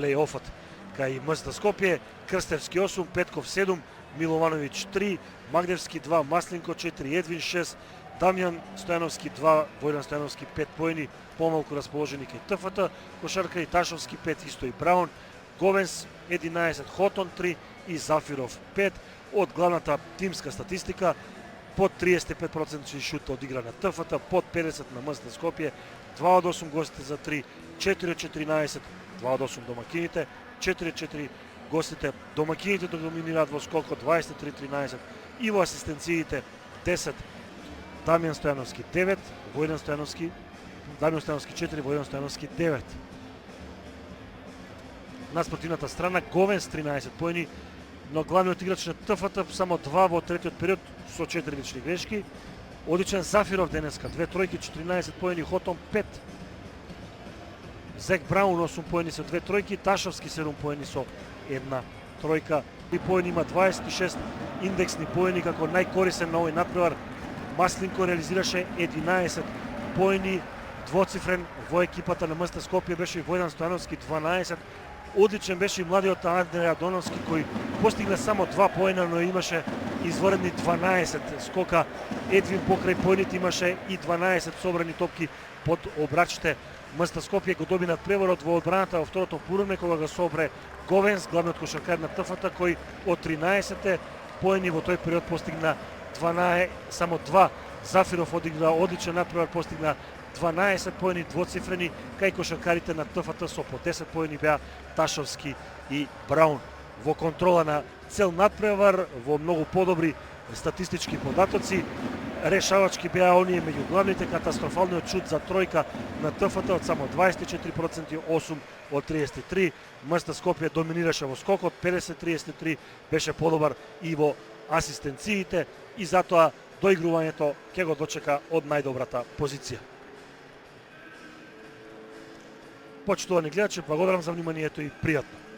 плей-офот кај МСТ Скопје. Крстевски 8, Петков 7, Миловановиќ 3, Магдевски 2, Маслинко 4, Едвин 6, Дамјан Стојановски 2, Војдан Стојановски 5 поени, помалку расположени кај ТФТ, кошарка и Ташовски 5, исто и Браун, Говенс 11, Хотон 3 и Зафиров 5. Од главната тимска статистика, под 35% шут одигра на ТФТ, под 50 на МСТ Скопје, 2 од 8 гостите за 3, 4 од 14, 2 од 8 домакините, 4 од 4 гостите, домакините да доминираат во скокот 23-13 и во асистенциите 10. Дамјан Стојановски 9, Дамјан Стојановски 4, Војдан Стојановски 9. На спротивната страна Говенс 13 поени, но главниот играч на ТФТ само 2 во третиот период со 4 лични грешки. Одличен Зафиров денеска, 2 тројки, 14 поени, Хотон 5. Зек Браун 8 поени со 2 тројки, Ташовски 7 поени со 1 тројка. И поени има 26 индексни поени како најкорисен на овој надпревар. Маслинко реализираше 11 поени, двоцифрен во екипата на МСТ Скопје беше и Војдан Стојановски 12. Одличен беше и младиот Андреја Доновски кој постигна само 2 поена, но имаше изворедни 12 скока. Едвин покрај поените имаше и 12 собрани топки под обрачите. МСТ Скопје го доби надпреварот во одбраната во второто полувреме кога го собре Говенс, главниот кошаркар на ТФТ, кој од 13 поени во тој период постигна 12, само 2. Зафиров одигра одличен надпревар, постигна 12 поени двоцифрени, кај кошаркарите на ТФТ со по 10 поени беа Ташовски и Браун. Во контрола на цел надпревар, во многу подобри статистички податоци, решавачки беа оние меѓу главните, катастрофалниот шут за тројка на ТФТ од само 24%, 8 од 33. МСТ Скопје доминираше во скокот, 50-33, беше подобар и во асистенциите и затоа доигрувањето ќе го дочека од најдобрата позиција. Почитувани гледачи, благодарам за вниманието и пријатно.